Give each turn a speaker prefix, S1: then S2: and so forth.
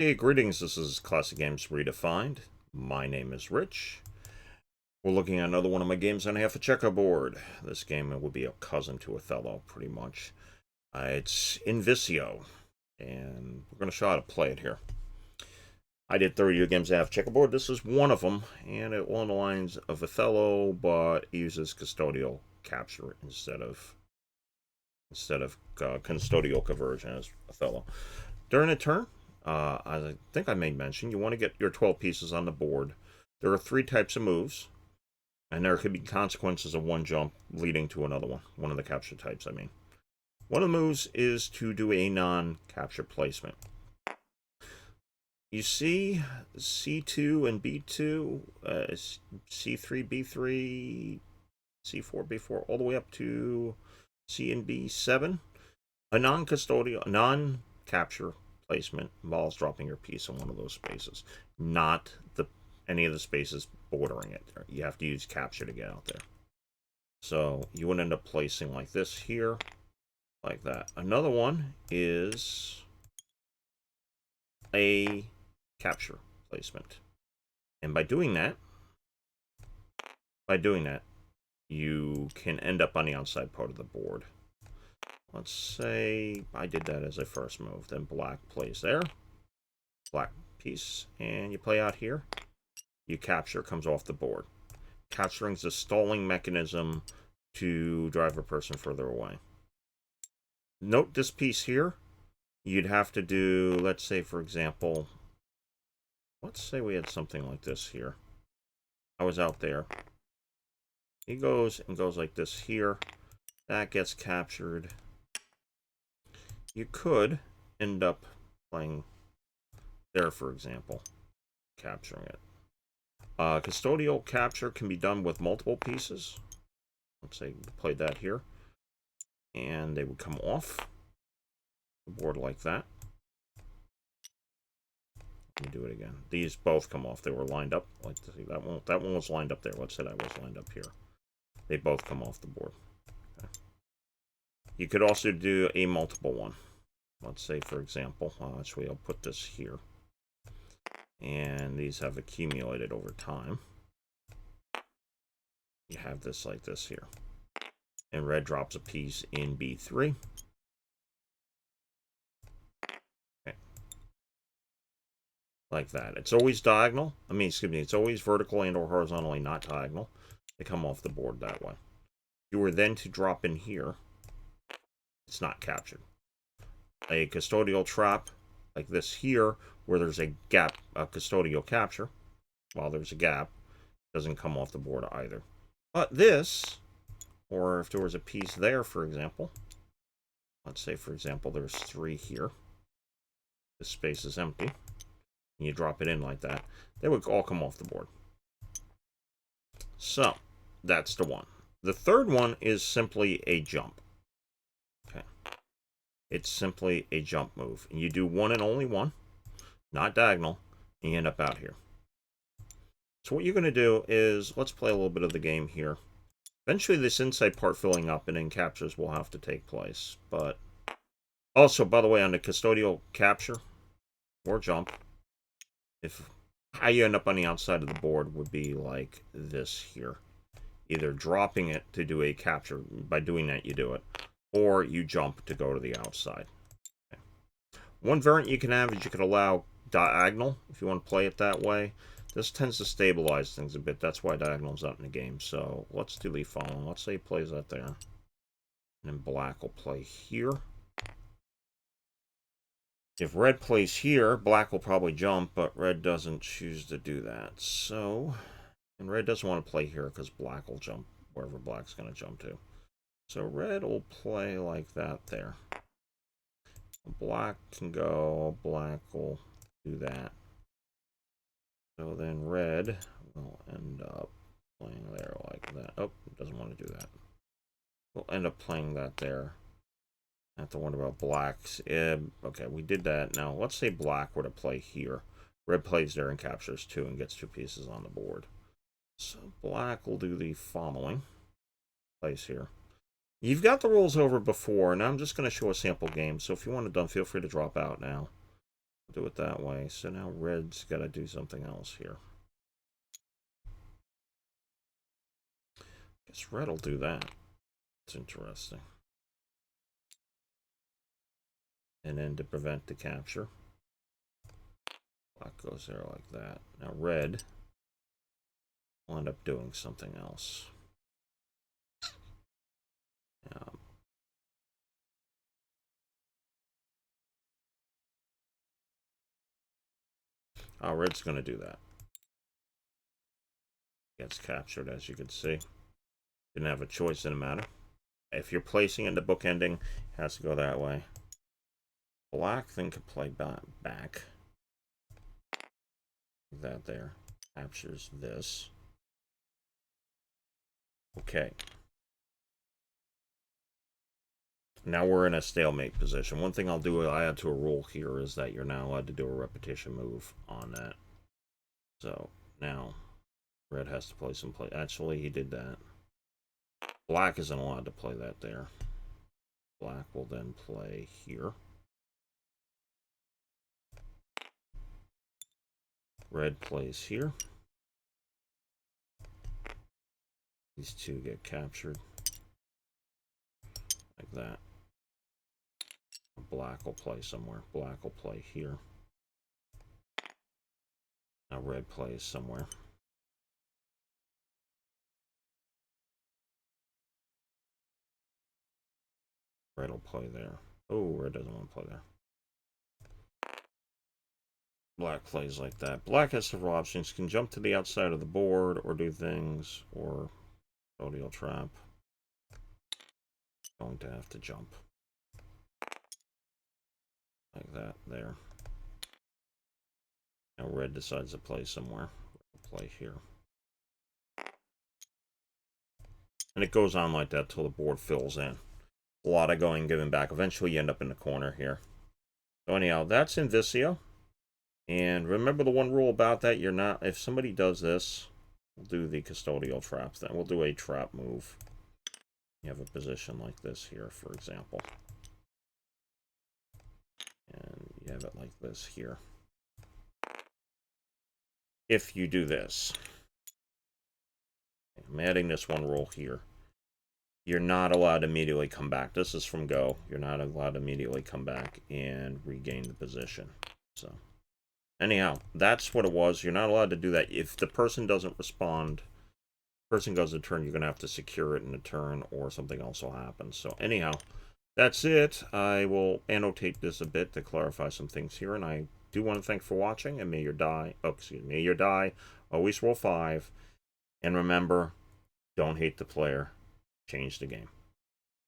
S1: Hey, greetings. This is Classic Games Redefined. My name is Rich. We're looking at another one of my games on half a checkerboard. This game would be a cousin to Othello, pretty much. It's InVicio, and we're going to show how to play it here. I did 30 games on half checkerboard. This is one of them, and it along the lines of Othello, but uses custodial capture instead of custodial conversion as Othello. During a turn, I think I made mention, you want to get your 12 pieces on the board. There are 3 types of moves, and there could be consequences of one jump leading to another one. One of the capture types, I mean. One of the moves is to do a non-capture placement. You see C2 and B2, C3, B3, C4, B4, all the way up to C and B7. A non-custodial, non-capture placement involves dropping your piece in one of those spaces, not any of the spaces bordering it. You have to use capture to get out there. So you would end up placing like this here, like that. Another one is a capture placement. And by doing that, you can end up on the outside part of the board. Let's say I did that as a first move. Then black plays there. Black piece. And you play out here. You capture, comes off the board. Capturing is a stalling mechanism to drive a person further away. Note this piece here. You'd have to do, let's say, for example, let's say we had something like this here. I was out there. He goes and goes like this here. That gets captured. You could end up playing there, for example, capturing it. Custodial capture can be done with multiple pieces. Let's say we played that here. And they would come off the board like that. Let me do it again. These both come off. They were lined up. Like that one was lined up there. Let's say that was lined up here. They both come off the board. Okay. You could also do a multiple one. Let's say, for example, actually I'll put this here. And these have accumulated over time. You have this like this here. And red drops a piece in B3. Okay. Like that. It's always diagonal. It's always vertical and or horizontally, not diagonal. They come off the board that way. You were then to drop in here. It's not captured. A custodial trap like this here, where there's a gap, a custodial capture, while there's a gap, doesn't come off the board either. But this, or if there was a piece there, for example, let's say, for example, there's 3 here. This space is empty. And you drop it in like that. They would all come off the board. So, that's the one. The third one is simply a jump. Okay. It's simply a jump move. And you do one and only one, not diagonal, and you end up out here. So what you're going to do is, let's play a little bit of the game here. Eventually this inside part filling up and then captures will have to take place. But also, by the way, on the custodial capture or jump, how you end up on the outside of the board would be like this here. Either dropping it to do a capture, by doing that you do it, or you jump to go to the outside. Okay. One variant you can have is you can allow diagonal, if you want to play it that way. This tends to stabilize things a bit. That's why diagonal's out in the game. So let's do the following. Let's say he plays that there. And then black will play here. If red plays here, black will probably jump, but red doesn't choose to do that. So, and red doesn't want to play here because black will jump wherever black's going to jump to. So red will play like that there. Black can go, black will do that. So then red will end up playing there like that. Oh, it doesn't want to do that. We'll end up playing that there. I have to wonder about blacks. Okay, we did that. Now, let's say black were to play here. Red plays there and captures 2 and gets 2 pieces on the board. So black will do the following. Plays here. You've got the rules over before, and I'm just going to show a sample game. So if you want it done, feel free to drop out now. Do it that way. So now red's got to do something else here. Guess red will do that. It's interesting. And then to prevent the capture, black goes there like that. Now red will end up doing something else. Red's going to do that. Gets captured, as you can see. Didn't have a choice in the matter. If you're placing it in the bookending, it has to go that way. Black then can play back. That there captures this. Okay. Now we're in a stalemate position. One thing I'll add to a rule here is that you're not allowed to do a repetition move on that. So now red has to play some play. Actually, he did that. Black isn't allowed to play that there. Black will then play here. Red plays here. These two get captured. Like that. Black will play somewhere. Black will play here. Now red plays somewhere. Red will play there. Oh, red doesn't want to play there. Black plays like that. Black has several options. Can jump to the outside of the board or do things, or custodial trap. Going to have to jump. Like that there. Now red decides to play somewhere. We'll play here. And it goes on like that till the board fills in. A lot of going, giving back. Eventually you end up in the corner here. So anyhow, that's InVicio. And remember the one rule about that, you're not, if somebody does this, we'll do the custodial traps, then we'll do a trap move. You have a position like this here, for example. And you have it like this here. If you do this, I'm adding this one rule here. You're not allowed to immediately come back. This is from Go. You're not allowed to immediately come back and regain the position. So, anyhow, that's what it was. You're not allowed to do that. If the person doesn't respond, person goes to turn, you're going to have to secure it in a turn or something else will happen. So, anyhow, that's it. I will annotate this a bit to clarify some things here, and I do want to thank for watching, and may your die always roll 5, and remember, don't hate the player, change the game.